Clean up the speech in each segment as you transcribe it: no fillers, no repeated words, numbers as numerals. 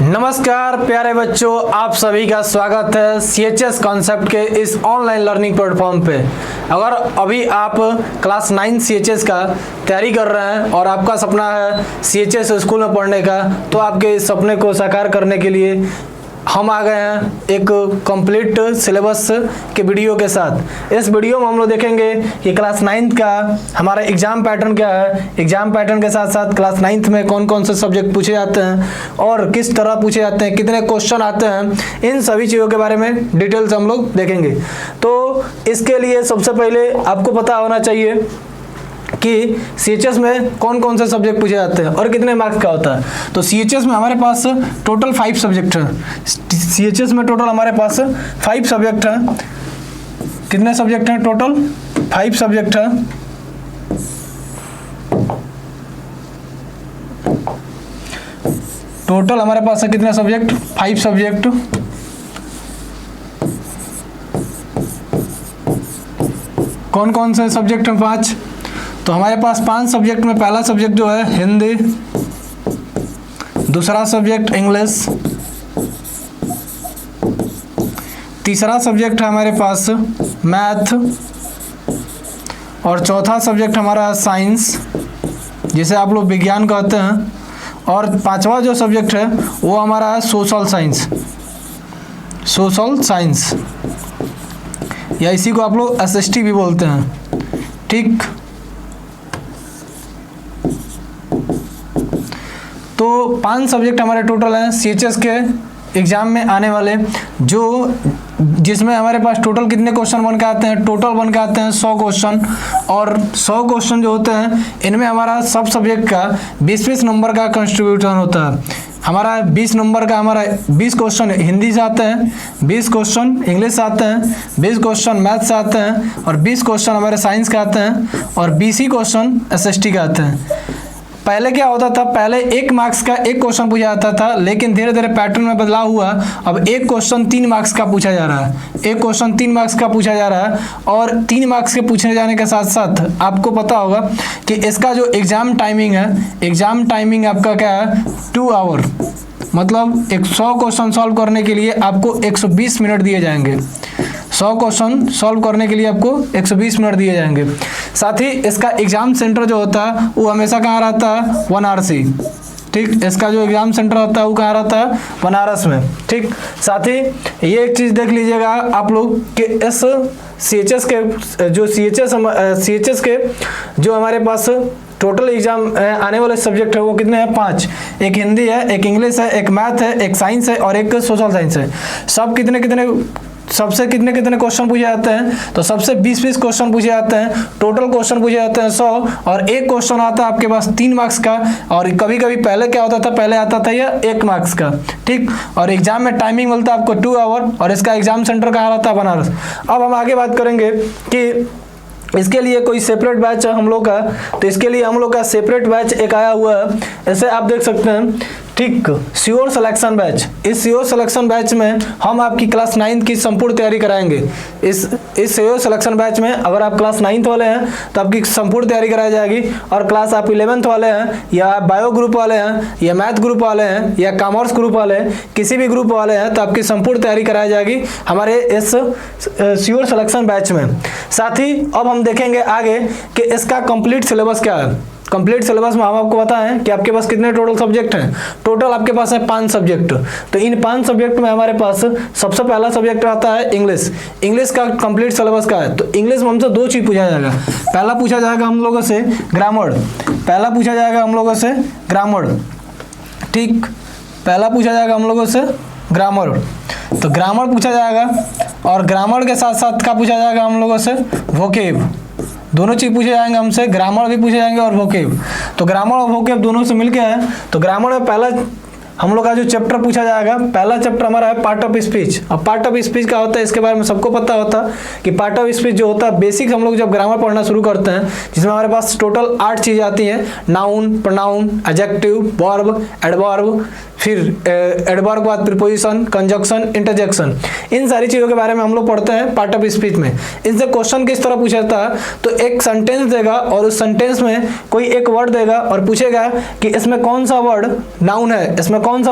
नमस्कार प्यारे बच्चों, आप सभी का स्वागत है CHS कॉन्सेप्ट के इस ऑनलाइन लर्निंग प्लेटफॉर्म पे। अगर अभी आप क्लास 9 CHS का तैयारी कर रहे हैं और आपका सपना है CHS स्कूल में पढ़ने का, तो आपके इस सपने को साकार करने के लिए हम आ गए हैं एक कंप्लीट सिलेबस के वीडियो के साथ। इस वीडियो में हम लोग देखेंगे कि क्लास 9th का हमारा एग्जाम पैटर्न क्या है, एग्जाम पैटर्न के साथ साथ क्लास 9th में कौन कौन से सब्जेक्ट पूछे जाते हैं और किस तरह पूछे जाते हैं, कितने क्वेश्चन आते हैं, इन सभी चीज़ों के बारे में डिटेल्स हम लोग देखेंगे। तो इसके लिए सबसे पहले आपको पता होना चाहिए कि CHS में कौन कौन से सब्जेक्ट पूछे जाते हैं और कितने मार्क्स का होता है। तो CHS में हमारे पास टोटल 5 सब्जेक्ट हैं। CHS में टोटल हमारे पास 5 सब्जेक्ट हैं। कितने सब्जेक्ट हैं? टोटल 5 सब्जेक्ट हैं। टोटल हमारे पास है कितने सब्जेक्ट? 5 सब्जेक्ट। कौन कौन से सब्जेक्ट हैं? 5। तो हमारे पास 5 सब्जेक्ट में पहला सब्जेक्ट जो है हिंदी, दूसरा सब्जेक्ट इंग्लिश, तीसरा सब्जेक्ट है हमारे पास मैथ और चौथा सब्जेक्ट हमारा साइंस, जिसे आप लोग विज्ञान कहते हैं, और 5वां जो सब्जेक्ट है वो हमारा है सोशल साइंस। सोशल साइंस या इसी को आप लोग SST भी बोलते हैं। ठीक, तो 5 सब्जेक्ट हमारे टोटल हैं CHS के एग्जाम में आने वाले, जिसमें हमारे पास टोटल कितने क्वेश्चन बन के आते हैं? टोटल बन के आते हैं 100 क्वेश्चन। और 100 क्वेश्चन जो होते हैं इनमें हमारा सब सब्जेक्ट का 20-20 नंबर का कंट्रीब्यूशन होता है। हमारा 20 नंबर का हमारा 20 क्वेश्चन हिंदी से आते हैं, 20 क्वेश्चन इंग्लिश से आते हैं, 20 क्वेश्चन मैथ से आते हैं और 20 क्वेश्चन हमारे साइंस के आते हैं और 20 ही क्वेश्चन SST के आते हैं। पहले क्या होता था? पहले 1 मार्क्स का 1 क्वेश्चन पूछा जाता था, लेकिन धीरे धीरे पैटर्न में बदलाव हुआ। अब 1 क्वेश्चन 3 मार्क्स का पूछा जा रहा है। 1 क्वेश्चन 3 मार्क्स का पूछा जा रहा है और 3 मार्क्स के पूछने जाने के साथ साथ आपको पता होगा कि इसका जो एग्ज़ाम टाइमिंग है, एग्ज़ाम टाइमिंग आपका क्या है? 2 आवर। मतलब 100 क्वेश्चन सॉल्व करने के लिए आपको 120 मिनट दिए जाएंगे। 100 क्वेश्चन सॉल्व करने के लिए आपको 120 मिनट दिए जाएंगे। साथ ही इसका एग्ज़ाम सेंटर जो होता है वो हमेशा कहाँ रहता है? बनारसी। ठीक, इसका जो एग्ज़ाम सेंटर होता है वो कहाँ रहता है? बनारस में। ठीक, साथ ही ये एक चीज़ देख लीजिएगा आप लोग कि इस CHS के CHS के जो हमारे पास टोटल एग्जाम आने वाले सब्जेक्ट है वो कितने हैं? 5। एक हिंदी है, एक इंग्लिश है, एक मैथ है, एक साइंस है और एक सोशल साइंस है। सबसे कितने कितने क्वेश्चन पूछे जाते हैं? तो सबसे 20-20 क्वेश्चन पूछे जाते हैं। टोटल क्वेश्चन पूछे जाते हैं 100 और 1 क्वेश्चन आता है आपके पास 3 मार्क्स का। और कभी कभी पहले क्या होता था? पहले आता था यह 1 मार्क्स का। ठीक, और एग्जाम में टाइमिंग मिलता है आपको 2 आवर और इसका एग्जाम सेंटर कहाँ रहता है? बनारस। अब हम आगे बात करेंगे कि इसके लिए कोई सेपरेट बैच है हम लोग का, तो इसके लिए हम लोग का सेपरेट बैच एक आया हुआ है। ऐसे आप देख सकते हैं। ठीक, श्योर सिलेक्शन बैच। इस श्योर सिलेक्शन बैच में हम आपकी क्लास 9th की संपूर्ण तैयारी कराएंगे। इस श्योर सिलेक्शन बैच में अगर आप क्लास 9th वाले हैं तो आपकी संपूर्ण तैयारी कराई जाएगी, और क्लास आप 11th वाले हैं या बायो ग्रुप वाले हैं या मैथ ग्रुप वाले हैं या कॉमर्स ग्रुप वाले हैं, किसी भी ग्रुप वाले हैं, तो आपकी संपूर्ण तैयारी कराई जाएगी हमारे इस श्योर सिलेक्शन बैच में। साथ ही अब हम देखेंगे आगे कि इसका कंप्लीट सिलेबस क्या है। कंप्लीट सिलेबस में हम आपको बताएं कि आपके पास कितने टोटल सब्जेक्ट हैं। टोटल आपके पास है 5 सब्जेक्ट। तो इन 5 सब्जेक्ट में हमारे पास सबसे पहला सब्जेक्ट आता है इंग्लिश। इंग्लिश का कंप्लीट सिलेबस का है। तो इंग्लिश में हमसे 2 चीज़ पूछा जाएगा। पहला पूछा जाएगा हम लोगों से ग्रामर। पहला पूछा जाएगा हम लोगों से ग्रामर। ठीक, पहला पूछा जाएगा हम लोगों से ग्रामर। तो ग्रामर पूछा जाएगा और ग्रामर के साथ साथ क्या पूछा जाएगा हम लोगों से? वोकेब। दोनों चीज़ पूछे जाएंगे हमसे, ग्रामर भी पूछे जाएंगे और वोकेब। तो ग्रामर और वोकेब दोनों से मिलके है। तो ग्रामर में पहला हम लोग का जो चैप्टर पूछा जाएगा, पहला चैप्टर हमारा है पार्ट ऑफ स्पीच। अब पार्ट ऑफ स्पीच क्या होता है इसके बारे में सबको पता होता है कि पार्ट ऑफ स्पीच जो होता है बेसिक हम लोग जब ग्रामर पढ़ना शुरू करते हैं, जिसमें हमारे पास टोटल 8 चीज़ें आती हैं। Noun, pronoun, adjective, verb, adverb, फिर एडवर्ब के बाद प्रीपोजिशन, कंजक्शन, इंटरजेक्शन, इन सारी चीज़ों के बारे में हम लोग पढ़ते हैं पार्ट ऑफ स्पीच में। इनसे क्वेश्चन किस तरह पूछा जाता है, तो एक सेंटेंस देगा और उस सेंटेंस में कोई एक वर्ड देगा और पूछेगा कि इसमें कौन सा वर्ड नाउन है, इसमें कौन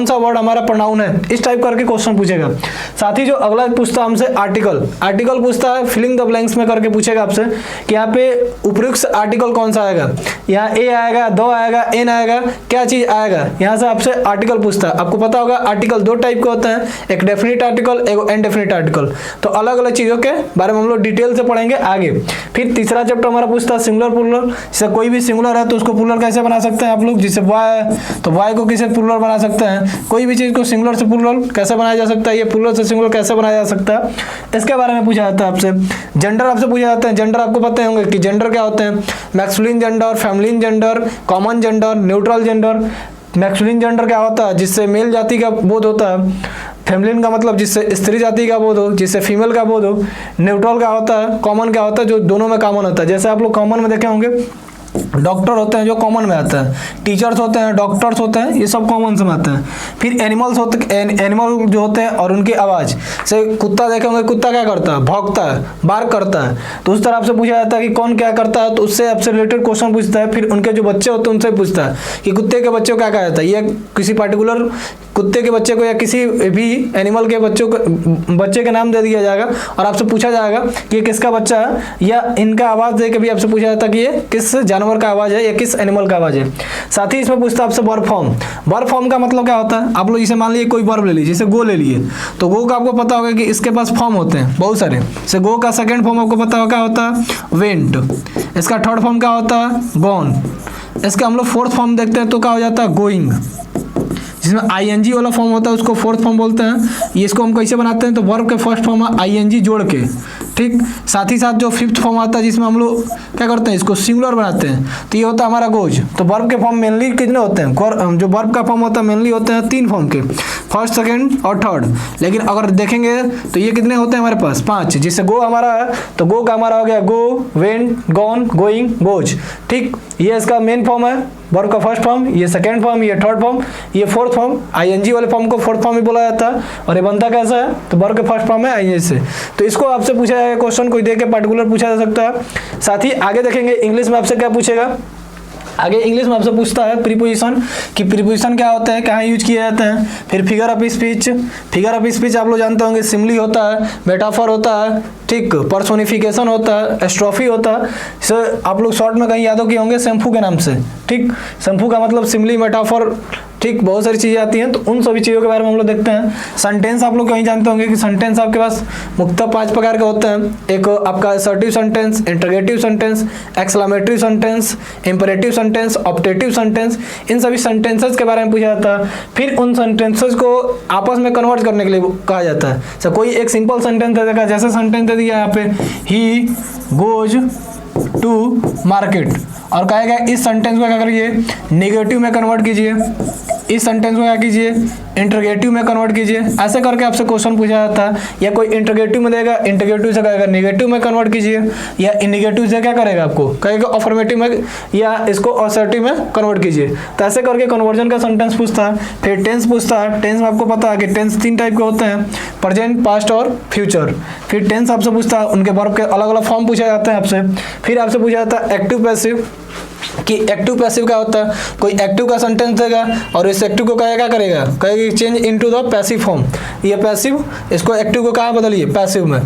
सा वर्ड हमारा प्रोनाउन है, इस टाइप करके क्वेश्चन पूछेगा। साथ ही जो अगला पूछता है हमसे आर्टिकल पूछता है, फिलिंग द ब्लैंक्स में करके पूछेगा आपसे कि यहाँ पे उपयुक्त आर्टिकल कौन सा आएगा, यहाँ ए आएगा, दो आएगा, एन आएगा, क्या चीज आएगा, यहाँ से आपसे आर्टिकल पूछता है। आपको पता होगा आर्टिकल दो टाइप के होते हैं, एक डेफिनिट आर्टिकल, एक इनडेफिनिट आर्टिकल। तो अलग अलग चीजों के बारे में हम लोग डिटेल से पढ़ेंगे आगे। फिर तीसरा चैप्टर हमारा पूछता है सिंगुलर प्लूरल, जैसे कोई भी सिंगुलर है तो उसको प्लूरल कैसे बना सकते हैं आप लोग, जिसे बॉय है तो बॉय को किसे प्लूरल बना सकते हैं, कोई भी चीज को सिंगुलर से प्लूरल कैसे बनाया जा सकता है, ये प्लूरल से सिंगुलर कैसे बनाया जा सकता है, इसके बारे में पूछा जाता है आपसे। जेंडर आपसे पूछा जाता है, जेंडर आपको पता होंगे कि जेंडर क्या होते हैं, masculine gender, feminine gender, common gender, neutral gender. Masculine gender क्या होता है, जिससे मेल जाति का बोध होता है, फेमिनिन का मतलब जिससे स्त्री जाति का बोध हो, जिससे फीमेल का बोध हो, न्यूट्रल का होता है, कॉमन क्या होता है जो दोनों में कॉमन होता है। जैसे आप लोग कॉमन में देखे होंगे डॉक्टर होते हैं जो कॉमन में आता है, टीचर्स होते हैं, डॉक्टर्स होते हैं, ये सब कॉमन से में आते हैं। फिर एनिमल्स होते हैं, एनिमल जो होते हैं और उनकी आवाज़, से कुत्ता देखे होंगे, कुत्ता क्या करता है, भौंकता है, बार्क करता है, तो उस तरह आपसे पूछा जाता है कि कौन क्या करता है, तो उससे आपसे रिलेटेड क्वेश्चन पूछता है। फिर उनके जो बच्चे होते हैं उनसे पूछता है कि कुत्ते के बच्चे को क्या कहा जाता है, ये किसी पर्टिकुलर कुत्ते के बच्चे को या किसी भी एनिमल के बच्चे के नाम दे दिया जाएगा और आपसे पूछा जाएगा कि ये किसका बच्चा है, या इनका आवाज़ दे के भी आपसे पूछा जाता है कि ये किस जानवर का आवाज़ है या किस एनिमल का आवाज़ है। साथ ही इसमें पूछता है आपसे वर्ब फॉर्म। वर्ब फॉर्म का मतलब क्या होता है, आप लोग इसे मान लीजिए कोई वर्ब ले लीजिए, जैसे गो ले लिए, तो गो का आपको पता होगा कि इसके पास फॉर्म होते हैं बहुत सारे। जैसे गो का सेकेंड फॉर्म आपको पता होगा क्या होता है, वेंट। इसका थर्ड फॉर्म क्या होता है, गॉन। इसका हम लोग फोर्थ फॉर्म देखते हैं तो क्या हो जाता है, गोइंग। जिसमें आईएनजी वाला फॉर्म होता है उसको फोर्थ फॉर्म बोलते हैं। ये इसको हम कैसे बनाते हैं, तो वर्ब के फर्स्ट फॉर्म है आईएनजी जोड़ के, ठीक। साथ ही साथ जो फिफ्थ फॉर्म आता है जिसमें हम लोग क्या करते हैं, इसको सिंगुलर बनाते हैं, तो ये होता है हमारा गोज। तो वर्ब के फॉर्म मेनली कितने होते हैं, जो वर्ब का फॉर्म होता है मेनली होते हैं 3 फॉर्म के, फर्स्ट, सेकेंड और थर्ड। लेकिन अगर देखेंगे तो ये कितने होते हैं हमारे पास, 5। जिससे गो हमारा है तो गो का हमारा हो गया गो, वेंट, गॉन, गोइंग, गोज, ठीक। ये इसका मेन फॉर्म है वर्ब का फर्स्ट फॉर्म, ये सेकेंड फॉर्म, ये थर्ड फॉर्म, ये फोर्थ फॉर्म। आईएनजी वाले फॉर्म को फोर्थ फॉर्म भी बोला जाता है। और ये बनता कैसा है, तो वर्ब के फर्स्ट फॉर्म है आईएनजी से। तो इसको आपसे पूछा जाएगा क्वेश्चन, कोई दे के पर्टिकुलर पूछा जा सकता है। साथ ही आगे देखेंगे इंग्लिश में आपसे क्या पूछेगा, आगे इंग्लिश में आपसे पूछता है प्रीपोजिशन, कि प्रीपोजिशन क्या होता है, कहाँ यूज किए जाते हैं। फिर figure of speech, figure of speech आप लोग जानते होंगे, सिमली होता है, मेटाफर होता है, ठीक, पर्सोनिफिकेशन होता है, एस्ट्रोफी होता है। सर आप लोग शॉर्ट में कहीं याद हो किए होंगे शैम्पू के नाम से, ठीक। शैम्पू का मतलब सिमली, मेटाफर, ठीक, बहुत सारी चीज़ें आती हैं। तो उन सभी चीज़ों के बारे में हम लोग देखते हैं। सेंटेंस आप लोग कहीं जानते होंगे कि सेंटेंस आपके पास मुख्यतः 5 प्रकार के होते हैं। एक आपका assertive sentence, interrogative sentence, exclamatory sentence, imperative sentence, optative sentence. इन सभी सेंटेंसेस के बारे में पूछा जाता है। फिर उन सेंटेंसेस को आपस में कन्वर्ट करने के लिए कहा जाता है। सर कोई एक सिंपल सेंटेंस दे देगा, जैसे सेंटेंस दे दिया यहाँ पे, ही गोज टू मार्केट, और कहेगा इस सेंटेंस को क्या करिए, नेगेटिव में कन्वर्ट कीजिए, इस सेंटेंस को क्या कीजिए, इंटरोगेटिव में कन्वर्ट कीजिए। ऐसे करके आपसे क्वेश्चन पूछा जाता है। या कोई इंटरोगेटिव में देगा, इंटरोगेटिव से कहेगा नेगेटिव में कन्वर्ट कीजिए, या नेगेटिव से क्या करेगा, आपको कहेगा अफर्मेटिव में, या इसको असर्टिव में कन्वर्ट कीजिए। तो ऐसे करके कन्वर्जन का सेंटेंस पूछता है। फिर टेंस पूछता है। टेंस में आपको पता है कि टेंस 3 टाइप के होते हैं, प्रेजेंट, पास्ट और फ्यूचर। फिर टेंस आपसे पूछता है, उनके वर्ब के अलग अलग फॉर्म पूछे जाते हैं आपसे। फिर आपसे पूछा जाता है एक्टिव पैसिव, कि एक्टिव पैसिव क्या होता है। कोई एक्टिव का सेंटेंस देगा और इस एक्टिव को क्या करेगा, कहेगा change into the passive form. ये पैसिव, इसको एक्टिव को कहाँ बदलिए, पैसिव में,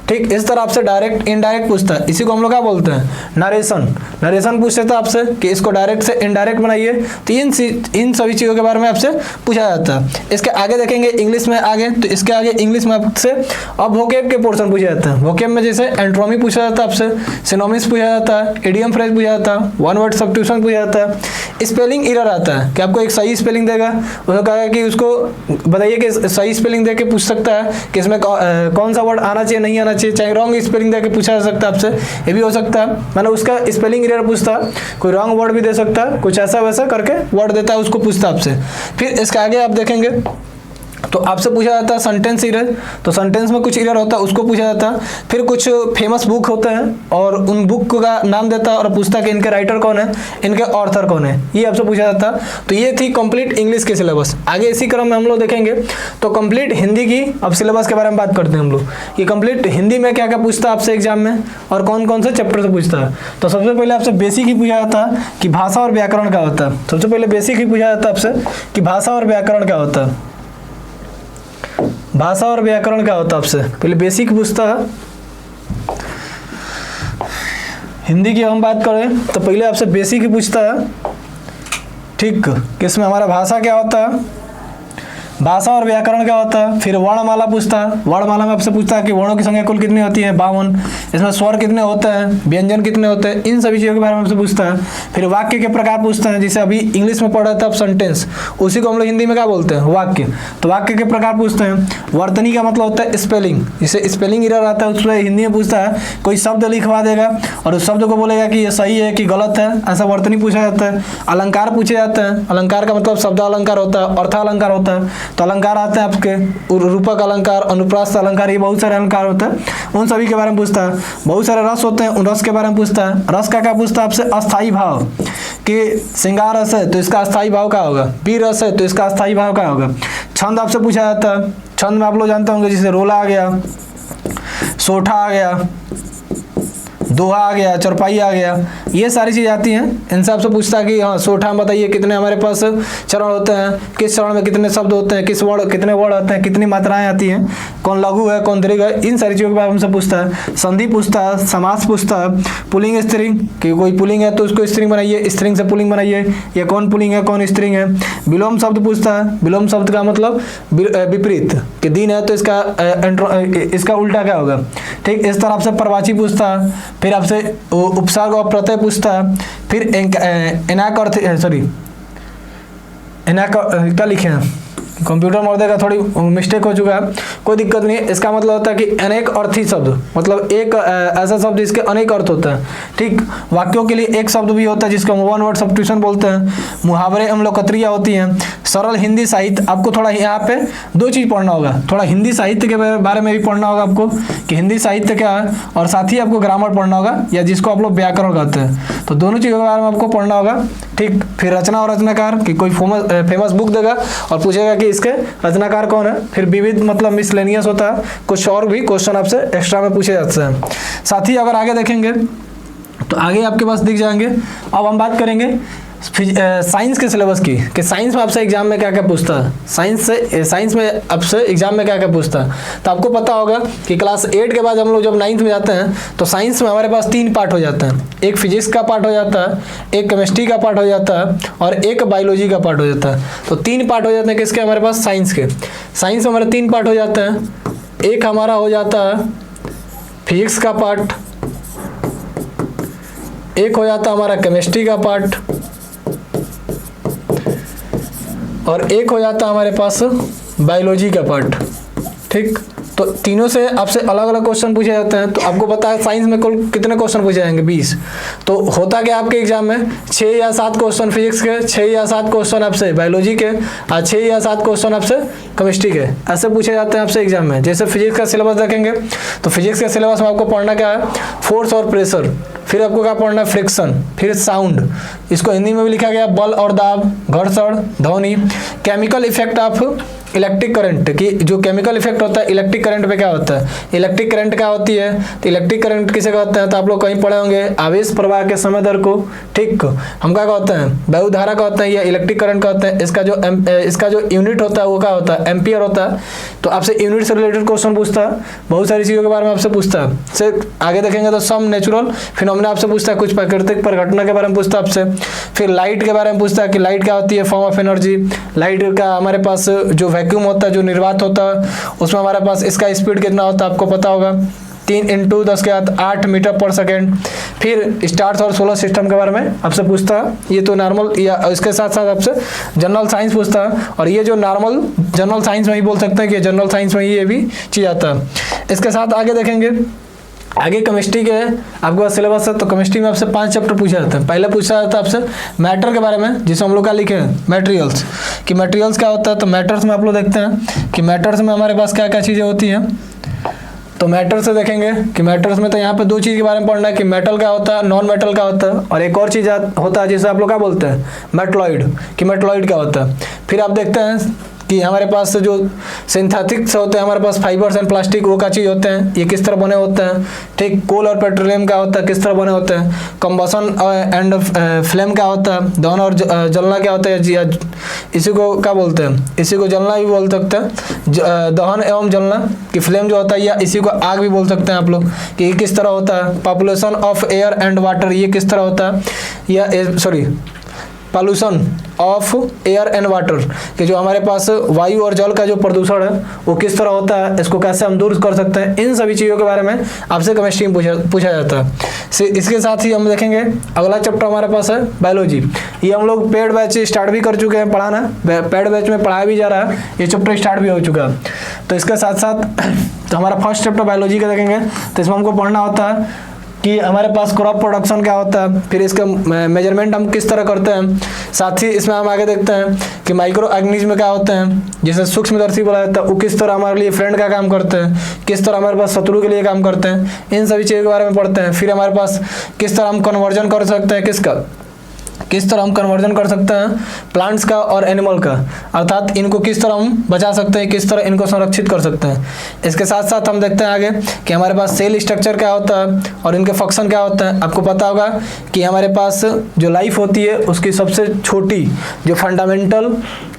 ठीक। इस तरह आपसे डायरेक्ट इनडायरेक्ट पूछता है। इसी को हम लोग क्या बोलते हैं, नरेशन। नरेशन पूछते था आपसे कि इसको डायरेक्ट से इनडायरेक्ट बनाइए। तो इन सभी चीज़ों के बारे में आपसे पूछा जाता है। इसके आगे देखेंगे इंग्लिश में आगे, तो इसके आगे इंग्लिश में आपसे अब वोकेब के पोर्शन पूछा जाता है। वोकेब में जैसे एंट्रोमी पूछा जाता है आपसे, सिनोनिम्स पूछा जाता है, इडियम फ्रेज पूछा जाता है, वन वर्ड सब्स्टिट्यूशन पूछा जाता है। स्पेलिंग एरर आता है कि आपको एक सही स्पेलिंग देगा, उसको कहेगा कि उसको बताइए कि सही स्पेलिंग दे के पूछ सकता है कि इसमें कौन सा वर्ड आना चाहिए, नहीं आना चाहिए। चाहे रॉन्ग स्पेलिंग दे के पूछा जा सकता है आपसे, ये भी हो सकता है। मैंने उसका स्पेलिंग एरर पूछता है, कोई रॉन्ग वर्ड भी दे सकता है, कुछ ऐसा वैसा करके वर्ड देता है, उसको पूछता है आपसे। फिर इसके आगे आप देखेंगे तो आपसे पूछा जाता है सेंटेंस एरर, तो सेंटेंस में कुछ एरर होता है उसको पूछा जाता है। फिर कुछ फेमस बुक होते हैं और उन बुक का नाम देता है और पूछता है कि इनके राइटर कौन है, इनके ऑथर कौन है, ये आपसे पूछा जाता है। तो ये थी कंप्लीट इंग्लिश के सिलेबस। आगे इसी क्रम में हम लोग देखेंगे तो कंप्लीट हिंदी की अब सिलेबस के बारे में बात करते हैं हम लोग कि कंप्लीट हिंदी में क्या क्या पूछता है आपसे एग्जाम में और कौन कौन से चैप्टर से पूछता है। तो सबसे पहले आपसे बेसिक ही पूछा जाता है कि भाषा और व्याकरण क्या होता है। सबसे पहले बेसिक ही पूछा जाता है आपसे कि भाषा और व्याकरण क्या होता है। भाषा और व्याकरण क्या होता है आपसे पहले बेसिक पूछता है। हिंदी की हम बात करें तो पहले आपसे बेसिक ही पूछता है, ठीक, कि इसमें हमारा भाषा क्या होता है, भाषा और व्याकरण क्या होता है। फिर वर्णमाला पूछता है, वर्णमाला में आपसे पूछता है कि वर्णों की संख्या कुल कितनी होती है, 52, इसमें स्वर कितने होते हैं, व्यंजन कितने होते हैं, इन सभी चीज़ों के बारे में आपसे पूछता है। फिर वाक्य के प्रकार पूछते हैं, जैसे अभी इंग्लिश में पढ़ रहे थे आप सेंटेंस, उसी को हम लोग हिंदी में क्या बोलते हैं, वाक्य। तो वाक्य के प्रकार पूछते हैं। वर्तनी का मतलब होता है स्पेलिंग, जिसे स्पेलिंग एरर आता है उस पर हिंदी में पूछता है, कोई शब्द लिखवा देगा और उस शब्द को बोलेगा कि ये सही है कि गलत है, ऐसा वर्तनी पूछा जाता है। अलंकार पूछे जाते हैं, अलंकार का मतलब शब्द अलंकार होता है, अर्थ अलंकार होता है। तो अलंकार आते हैं आपके रूपक अलंकार, अनुप्रास अलंकार, ये बहुत सारे अलंकार होते हैं, उन सभी के बारे में पूछता है। बहुत सारे रस होते हैं, उन रस के बारे में पूछता है। रस का क्या पूछता है आपसे, अस्थाई भाव, कि श्रृंगार रस है तो इसका अस्थाई भाव क्या होगा, पी रस है तो इसका अस्थाई भाव क्या होगा। छंद आपसे पूछा जाता है, छंद में आप लोग जानते होंगे जैसे रोला आ गया, सोठा आ गया, दोहा आ गया, चौपाई आ गया, ये सारी चीज़ आती हैं। इनसे आपसे पूछता है कि हाँ सोठा में बताइए कितने हमारे पास चरण होते हैं, किस चरण में कितने शब्द होते हैं, किस वर्ण कितने वर्ण होते हैं, कितनी मात्राएं आती हैं, कौन लघु है कौन दीर्घ है, इन सारी चीज़ों के बारे में हमसे पूछता है। संधि पूछता है, समास पूछता है, पुलिंग स्त्रीलिंग, कि कोई पुलिंग है तो उसको स्त्रीलिंग बनाइए, स्त्रीलिंग से पुलिंग बनाइए, या कौन पुलिंग है कौन स्त्रीलिंग है। विलोम शब्द पूछता है, विलोम शब्द का मतलब विपरीत, कि दिन है तो इसका उल्टा क्या होगा, ठीक। इस तरह आपसे प्रवाची पूछता है। फिर आपसे उपसर्ग और प्रत्यय पूछता है। फिर एनाक अर्थ सॉरी एनाक क्या लिखे हैं, कंप्यूटर मॉडल का थोड़ी मिस्टेक हो चुका है, कोई दिक्कत नहीं है। इसका मतलब होता है कि अनेक अर्थी शब्द, मतलब एक ऐसा शब्द जिसके अनेक अर्थ होते हैं, ठीक। वाक्यों के लिए एक शब्द भी होता है जिसको हम वन वर्ड सब्स्टिट्यूशन बोलते हैं। मुहावरे अम्लकत्रियाँ होती हैं। सरल हिंदी साहित्य, आपको थोड़ा यहाँ पे दो चीज़ पढ़ना होगा, थोड़ा हिंदी साहित्य के बारे में भी पढ़ना होगा आपको कि हिंदी साहित्य क्या है, और साथ ही आपको ग्रामर पढ़ना होगा या जिसको आप लोग व्याकरण कहते हैं। तो दोनों चीज़ों के बारे में आपको पढ़ना होगा, ठीक। फिर रचना और रचनाकार, कि कोई फेमस बुक देगा और पूछेगा कि इसके रचनाकार कौन है। फिर विविध मतलब मिसलेनियस होता है, कुछ और भी क्वेश्चन आपसे एक्स्ट्रा में पूछे जाते हैं। साथ ही अगर आगे देखेंगे तो आगे आपके पास दिख जाएंगे। अब हम बात करेंगे साइंस के सिलेबस की, कि साइंस में आपसे एग्जाम में क्या क्या पूछता है, साइंस में आपसे एग्जाम में क्या क्या पूछता है। तो आपको पता होगा कि क्लास 8 के बाद हम लोग जब 9th में जाते हैं तो साइंस में हमारे पास 3 पार्ट हो जाते हैं। एक फिजिक्स का पार्ट हो जाता है, एक केमिस्ट्री का पार्ट हो जाता है और एक बायोलॉजी का पार्ट हो जाता है। तो 3 पार्ट हो जाते हैं किसके, हमारे पास साइंस के। साइंस में हमारे 3 पार्ट हो जाते हैं। एक हमारा हो जाता है फिजिक्स का पार्ट, एक हो जाता है हमारा केमिस्ट्री का पार्ट, और एक हो जाता है हमारे पास बायोलॉजी का पार्ट, ठीक। तो तीनों से आपसे अलग अलग क्वेश्चन पूछे जाते हैं। तो आपको पता है साइंस में कुल कितने क्वेश्चन पूछे जाएंगे, 20। तो होता क्या आपके एग्जाम में 6 या 7 क्वेश्चन फिजिक्स के, 6 या 7 क्वेश्चन आपसे बायोलॉजी के, और 6 या 7 क्वेश्चन आपसे केमिस्ट्री के, ऐसे पूछे जाते हैं आपसे एग्जाम में। जैसे फिजिक्स का सिलेबस देखेंगे तो फिजिक्स के सिलेबस में आपको पढ़ना क्या है, फोर्स और प्रेशर, फिर आपको क्या पढ़ना है, फ्रिक्शन, फिर साउंड, इसको हिंदी में भी लिखा गया बल और दाब, घर्षण, ध्वनि, chemical effect of electric current, कि जो केमिकल इफेक्ट होता है इलेक्ट्रिक करंट पे क्या होता है, इलेक्ट्रिक करंट क्या होती है, तो इलेक्ट्रिक करंट किसे कहते हैं, तो आप लोग कहीं पढ़े होंगे आवेश प्रवाह के समय दर को, ठीक। हम क्या कहते हैं, वायु धारा कहते हैं या इलेक्ट्रिक करंट कहते हैं। इसका जो यूनिट होता है वो क्या होता है, एम्पियर होता है। तो आपसे यूनिट से रिलेटेड क्वेश्चन पूछता है, बहुत सारी चीज़ों के बारे में आपसे पूछता है। से आगे देखेंगे तो सम नेचुरल फिनोमेना आपसे पूछता है, कुछ प्राकृतिक घटना के बारे में पूछता है आपसे। फिर लाइट के बारे में पूछता है कि लाइट क्या होती है, फॉर्म ऑफ एनर्जी। लाइट का हमारे पास जो वैक्यूम होता है, जो निर्वात होता है, उसमें हमारे पास इसका स्पीड कितना होता है आपको पता होगा, 3 × 10⁸ मीटर पर सेकेंड। फिर स्टार्स और सोलर सिस्टम के बारे में आपसे पूछता है, ये तो नॉर्मल, या इसके साथ साथ आपसे जनरल साइंस पूछता है, और ये जो नॉर्मल जनरल साइंस में ही बोल सकते हैं कि जनरल साइंस में ही ये भी चीज़ आता है। इसके साथ आगे देखेंगे आगे केमिस्ट्री के आपके पास सिलेबस है, तो केमिस्ट्री में आपसे 5 चैप्टर पूछा जाता है। पहले पूछा जाता है आपसे मैटर के बारे में, जिसे हम लोग क्या लिखे हैं मटेरियल्स, कि मटेरियल्स क्या होता है। तो मैटर्स में आप लोग देखते हैं कि मैटर्स में हमारे पास क्या क्या चीज़ें होती हैं। तो मैटर से देखेंगे कि मैटर्स में तो यहाँ पे 2 चीज़ के बारे में पढ़ना है कि मेटल क्या होता है, नॉन मेटल क्या होता है, और एक और चीज़ होता है जिसे आप लोग क्या बोलते हैं मेटलॉइड, कि मेटलॉइड क्या होता है। फिर आप देखते हैं कि हमारे पास जो सिंथेटिक्स होते हैं, हमारे पास फाइबर्स एंड प्लास्टिक, वो क्या चीज़ होते हैं, ये किस तरह बने होते हैं। ठीक, कोल और पेट्रोलियम क्या होता है, किस तरह बने होते हैं। कंबसन एंड फ्लेम क्या होता है, दहन और जलना क्या होता है, इसी को क्या बोलते हैं, इसी को जलना भी बोल सकते हैं, दहन एवं जलना कि फ्लेम जो होता है, या इसी को आग भी बोल सकते हैं आप लोग, कि ये किस तरह होता है। Population of air and water, ये किस तरह होता है, या sorry pollution of air and water, कि जो हमारे पास वायु और जल का जो प्रदूषण है वो किस तरह होता है, इसको कैसे हम दूर कर सकते हैं। इन सभी चीज़ों के बारे में आपसे केमिस्ट्री में पूछा जाता है। इसके साथ ही हम देखेंगे अगला चैप्टर हमारे पास है बायोलॉजी। ये हम लोग पेड बैच स्टार्ट भी कर चुके हैं पढ़ाना, पेड बैच में पढ़ाया भी जा रहा है, ये चैप्टर स्टार्ट भी हो चुका है। तो इसके साथ साथ तो हमारा फर्स्ट चैप्टर बायोलॉजी का देखेंगे, तो इसमें हमको पढ़ना होता है कि हमारे पास क्रॉप प्रोडक्शन क्या होता है, फिर इसका मेजरमेंट हम किस तरह करते हैं। साथ ही इसमें हम आगे देखते हैं कि माइक्रो ऑर्गेनिज्म क्या होते हैं, जैसे सूक्ष्मदर्शी बोला जाता है, वो किस तरह हमारे लिए फ्रेंड का काम करते हैं, किस तरह हमारे पास शत्रु के लिए काम करते हैं। इन सभी चीज़ों के बारे में पढ़ते हैं। फिर हमारे पास किस तरह हम कन्वर्जन कर सकते हैं, किस तरह हम कन्वर्जन कर सकते हैं प्लांट्स का और एनिमल का, अर्थात इनको किस तरह हम बचा सकते हैं, किस तरह इनको संरक्षित कर सकते हैं। इसके साथ साथ हम देखते हैं आगे कि हमारे पास सेल स्ट्रक्चर क्या होता है और इनके फंक्शन क्या होता है। आपको पता होगा कि हमारे पास जो लाइफ होती है उसकी सबसे छोटी जो फंडामेंटल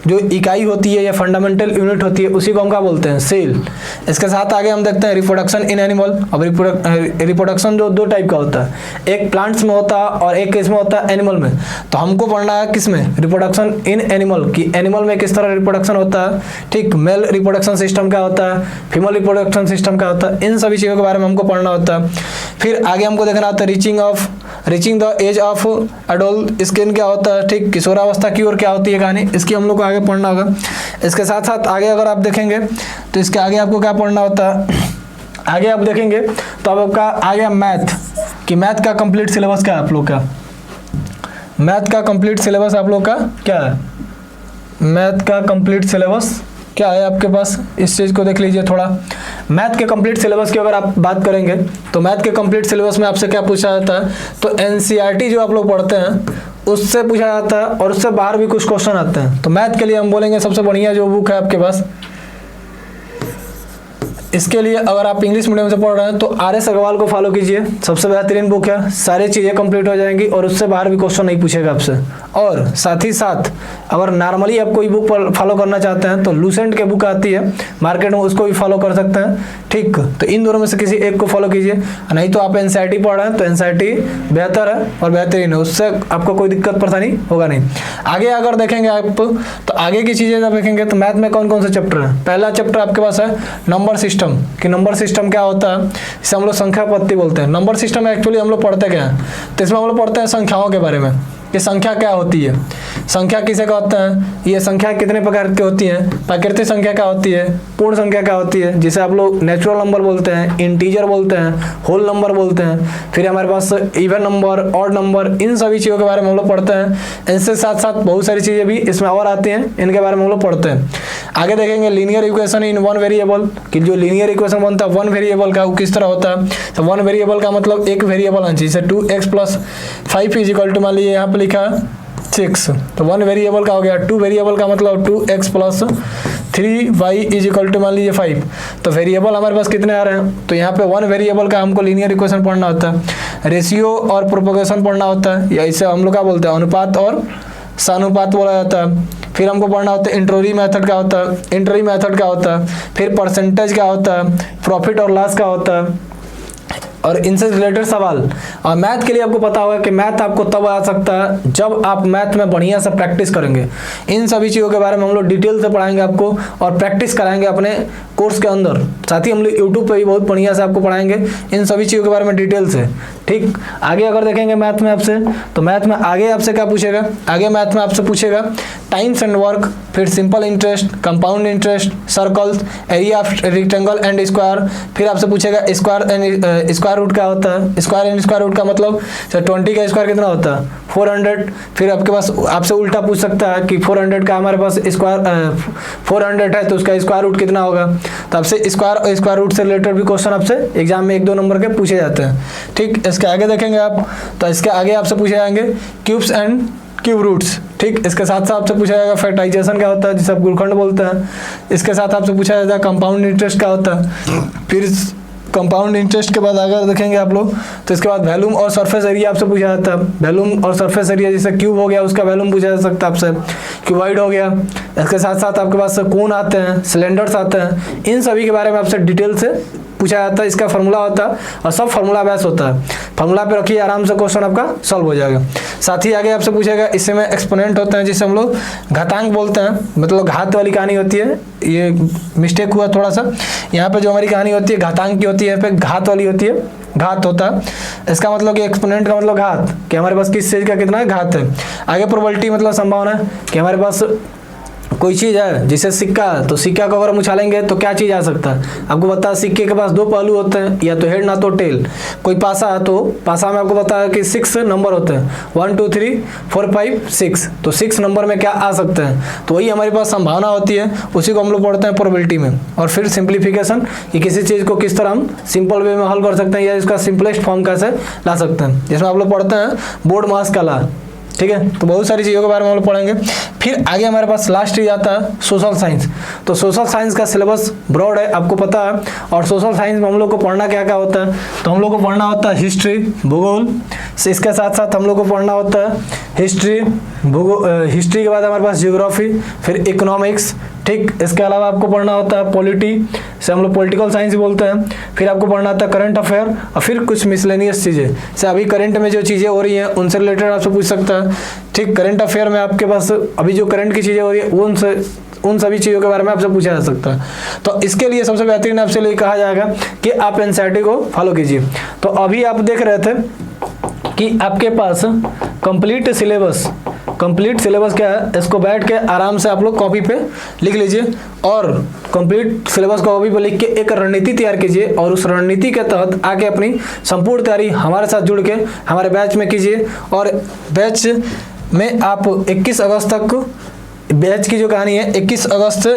जो इकाई होती है या फंडामेंटल यूनिट होती है, उसी को हम क्या बोलते हैं सेल। इसके साथ आगे हम देखते हैं रिप्रोडक्शन इन एनिमल। अब रिप्रोडक्शन जो 2 टाइप का होता है, एक प्लांट्स में होता है और एक किस में होता है एनिमल में। तो हमको पढ़ना है किस में, रिप्रोडक्शन इन एनिमल, कि एनिमल में किस तरह रिप्रोडक्शन होता है। ठीक, मेल रिप्रोडक्शन सिस्टम क्या होता है, फीमेल रिप्रोडक्शन सिस्टम क्या होता है, इन सभी चीज़ों के बारे में हमको पढ़ना होता है। फिर आगे हमको देखना होता है reaching the age of adult skin क्या होता है। ठीक, किशोरावस्था की ओर क्या होती है कहानी, इसकी हम लोग को आगे पढ़ना होगा। इसके साथ साथ आगे अगर आप देखेंगे तो इसके आगे आपको क्या पढ़ना होता है, आगे आप देखेंगे तो अब आपका आ गया मैथ, कि मैथ का कंप्लीट सिलेबस क्या है आप लोग का, मैथ का कंप्लीट सिलेबस आप लोग का क्या है, मैथ का कंप्लीट सिलेबस क्या है आपके पास। इस चीज़ को देख लीजिए थोड़ा। मैथ के कंप्लीट सिलेबस की अगर आप बात करेंगे तो मैथ के कंप्लीट सिलेबस में आपसे क्या पूछा जाता है, तो एनसीईआरटी जो आप लोग पढ़ते हैं उससे पूछा जाता है और उससे बाहर भी कुछ क्वेश्चन आते हैं। तो मैथ के लिए हम बोलेंगे सबसे बढ़िया जो बुक है आपके पास, इसके लिए अगर आप इंग्लिश मीडियम से पढ़ रहे हैं तो RS अग्रवाल को फॉलो कीजिए, सबसे बेहतरीन बुक है, सारी चीज़ें कंप्लीट हो जाएंगी और उससे बाहर भी क्वेश्चन नहीं पूछेगा आपसे। और साथ ही साथ अगर नॉर्मली आप कोई बुक फॉलो करना चाहते हैं तो लूसेंट के बुक आती है मार्केट में, उसको भी फॉलो कर सकते हैं। ठीक, तो इन दोनों में से किसी एक को फॉलो कीजिए, नहीं तो आप NCERT पढ़ रहे हैं तो NCERT बेहतर है और बेहतरीन है, उससे आपको कोई दिक्कत परेशानी होगा नहीं। आगे अगर देखेंगे आप तो आगे की चीज़ें जब देखेंगे तो मैथ में कौन कौन से चैप्टर है। पहला चैप्टर आपके पास है नंबर सिस्टम, कि नंबर सिस्टम क्या होता है, इसे हम लोग संख्या पद्धति बोलते हैं। नंबर सिस्टम एक्चुअली हम लोग पढ़ते क्या है, तो इसमें हम लोग पढ़ते हैं संख्याओं के बारे में, कि संख्या क्या होती है, संख्या किसे कहते हैं, ये संख्या कितने प्रकार की होती हैं, प्राकृतिक संख्या क्या होती है, पूर्ण संख्या क्या होती है, जिसे आप लोग नेचुरल नंबर बोलते हैं, इंटीजर बोलते हैं, होल नंबर बोलते हैं। फिर हमारे पास इवन नंबर, ऑड नंबर, इन सभी चीज़ों के बारे में हम लोग पढ़ते हैं। इनसे साथ साथ बहुत सारी चीज़ें भी इसमें और आती हैं, इनके बारे में हम लोग पढ़ते हैं। आगे देखेंगे लीनियर इक्वेशन इन 1 वेरिएबल, कि जो लीनियर इक्वेशन बनता है 1 वेरिएबल का, वो किस तरह होता है। तो 1 वेरिएबल का मतलब एक वेरिएबल आना चाहिए, जैसे 2x + 5 = मान लीजिए यहाँ पे लिखा 6, तो 1 वेरिएबल का हो गया। 2 वेरिएबल का मतलब 2x + 3y = मान लीजिए 5। तो वेरिएबल हमारे पास कितने आ रहे हैं, तो यहाँ पे 1 वेरिएबल का हमको लीनियर इक्वेशन पढ़ना होता है। रेशियो और प्रोपोगेशन पढ़ना होता है, या इसे हम लोग क्या बोलते हैं अनुपात और सानुपात बोला जाता है। फिर हमको पढ़ना होता है इंटरवरी मेथड क्या होता है, इंटरवरी मेथड क्या होता है, फिर परसेंटेज क्या होता है, प्रॉफिट और लॉस क्या होता है, और इनसे रिलेटेड सवाल। और मैथ के लिए आपको पता होगा कि मैथ आपको तब आ सकता है जब आप मैथ में बढ़िया से प्रैक्टिस करेंगे। इन सभी चीज़ों के बारे में हम लोग डिटेल से पढ़ाएंगे आपको और प्रैक्टिस कराएंगे अपने कोर्स के अंदर। साथ ही हम लोग यूट्यूब पे भी बहुत बढ़िया से आपको पढ़ाएंगे इन सभी चीज़ों के बारे में डिटेल से। ठीक, आगे अगर देखेंगे मैथ में आपसे, तो मैथ में आगे आपसे क्या पूछेगा, आगे मैथ में आपसे पूछेगा टाइम्स एंड वर्क, फिर simple interest, compound interest, circles, area of rectangle and square, फिर आपसे पूछेगा स्क्वायर स्क्वायर रूट क्या होता है, स्क्वायर इन स्क्वायर रूट का मतलब 20 का स्क्वायर कितना होता है 400। फिर आपके पास आपसे उल्टा पूछ सकता है कि 400 का हमारे पास स्क्वायर 400 है तो उसका स्क्वायर रूट कितना होगा। तो आपसे स्क्वायर और स्क्वायर रूट से रिलेटेड भी क्वेश्चन आपसे एग्जाम में 1-2 नंबर के पूछे जाते हैं। ठीक, इसके आगे देखेंगे आप, तो इसके आगे आपसे पूछे जाएंगे क्यूब्स एंड क्यूब रूट्स। ठीक, इसके साथ साथ आपसे पूछा जाएगा फैक्टराइजेशन क्या होता है जिसे आप गुणखंड बोलते हैं। इसके साथ आपसे पूछा जाता है कंपाउंड इंटरेस्ट क्या होता है। फिर कंपाउंड इंटरेस्ट के बाद अगर देखेंगे आप लोग तो इसके बाद वैल्यूम और सरफेस एरिया आपसे पूछा जाता है। वैल्यूम और सरफेस एरिया जैसे क्यूब हो गया उसका वैल्यूम पूछा जा सकता है आपसे, क्यूबॉइड हो गया। इसके साथ साथ आपके पास कोन आते हैं, सिलेंडर्स आते हैं, इन सभी के बारे में आपसे डिटेल से पूछा जाता है। इसका फार्मूला होता है और सब फार्मूला बेस होता है। फार्मूला पे रखिए, आराम से क्वेश्चन आपका सॉल्व हो जाएगा। साथ ही आगे आपसे पूछेगा इससे में एक्सपोनेंट होते हैं जिसे हम लोग घातांक बोलते हैं, मतलब घात वाली कहानी होती है। ये मिस्टेक हुआ थोड़ा सा, यहाँ पे जो हमारी कहानी होती है घातांक की होती है, यहाँ पे घात वाली होती है, घात होता है। इसका मतलब कि एक्सपोनेंट का मतलब घात, कि हमारे पास किस चीज़ का कितना है, घात है। आगे प्रोबेबिलिटी मतलब संभावना है कि हमारे पास कोई चीज़ है जैसे सिक्का, तो सिक्का को अगर हम उछालेंगे तो क्या चीज़ आ सकता है। आपको पता है सिक्के के पास 2 पहलू होते हैं, या तो हेड ना तो टेल। कोई पासा है तो पासा में आपको पता है कि 6 नंबर होते हैं, 1 2 3 4 5 6, तो 6 नंबर में क्या आ सकते हैं, तो वही हमारे पास संभावना होती है, उसी को हम लोग पढ़ते हैं प्रोबेबिलिटी में। और फिर सिंप्लीफिकेशन, कि किसी चीज़ को किस तरह हम सिंपल वे में हल कर सकते हैं या इसका सिंपलेस्ट फॉर्म कैसे ला सकते हैं, जिसमें आप लोग पढ़ते हैं बोर्ड मास का ला। ठीक है, तो बहुत सारी चीज़ों के बारे में हम लोग पढ़ेंगे। फिर आगे हमारे पास लास्ट ही आता है सोशल साइंस। तो सोशल साइंस का सिलेबस ब्रॉड है, आपको पता है। और सोशल साइंस में हम लोग को पढ़ना क्या क्या होता है, तो हम लोग को पढ़ना होता है हिस्ट्री, भूगोल। इसके साथ साथ हम लोग को पढ़ना होता है हिस्ट्री, भूगोल। हिस्ट्री के बाद हमारे पास जियोग्राफी, फिर इकोनॉमिक्स। ठीक, इसके अलावा आपको पढ़ना होता है पॉलिटी, से हम लोग पॉलिटिकल साइंस बोलते हैं। फिर आपको पढ़ना होता है करंट अफेयर, और फिर कुछ मिसलेनियस चीज़ें, से अभी करंट में जो चीज़ें हो रही हैं उनसे रिलेटेड आपसे पूछ सकता है। ठीक, करंट अफेयर में आपके पास अभी जो करंट की चीज़ें हो रही है उन सभी चीज़ों के बारे में आपसे पूछा जा सकता है। तो इसके लिए सबसे बेहतरीन आपसे लिए कहा जाएगा कि आप एनसीईआरटी को फॉलो कीजिए। तो अभी आप देख रहे थे कि आपके पास कंप्लीट सिलेबस क्या है, इसको बैठ के आराम से आप लोग कॉपी पे लिख लीजिए, और कंप्लीट सिलेबस को कॉपी पे लिख के एक रणनीति तैयार कीजिए, और उस रणनीति के तहत आके अपनी संपूर्ण तैयारी हमारे साथ जुड़ के हमारे बैच में कीजिए। और बैच में आप 21 अगस्त तक, बैच की जो कहानी है 21 अगस्त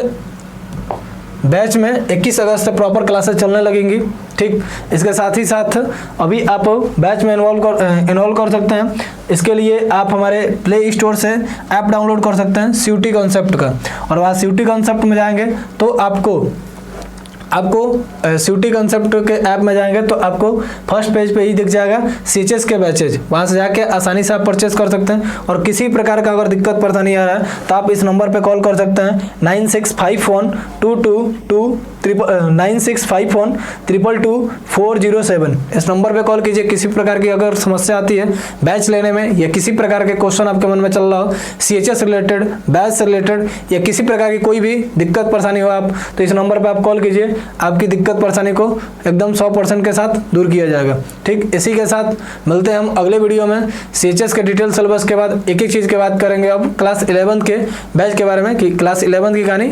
बैच में 21 अगस्त से प्रॉपर क्लासेस चलने लगेंगी। ठीक, इसके साथ ही साथ अभी आप बैच में इन्वॉल्व कर सकते हैं। इसके लिए आप हमारे प्ले स्टोर से ऐप डाउनलोड कर सकते हैं सीयूटी कॉन्सेप्ट का, और वहाँ सीयूटी कॉन्सेप्ट में जाएंगे तो आपको सीयूटी कॉन्सेप्ट के ऐप में जाएंगे तो आपको फर्स्ट पेज पे ही दिख जाएगा सीएचएस के बैचेज, वहाँ से जाके आसानी से आप परचेस कर सकते हैं। और किसी प्रकार का अगर दिक्कत परेशानी आ रहा है तो आप इस नंबर पे कॉल कर सकते हैं 9651222407। इस नंबर पे कॉल कीजिए। किसी प्रकार की अगर समस्या आती है बैच लेने में, या किसी प्रकार के क्वेश्चन आपके मन में चल रहा हो सीएचएस रिलेटेड, बैच से रिलेटेड, या किसी प्रकार की कोई भी दिक्कत परेशानी हो आप, तो इस नंबर पे आप कॉल कीजिए। आपकी दिक्कत परेशानी को एकदम 100% के साथ दूर किया जाएगा। ठीक, इसी के साथ मिलते हैं हम अगले वीडियो में। सीएचएस के डिटेल सिलेबस के बाद एक एक चीज़ की बात करेंगे अब क्लास 11 के बैच के बारे में, कि क्लास 11 की कहानी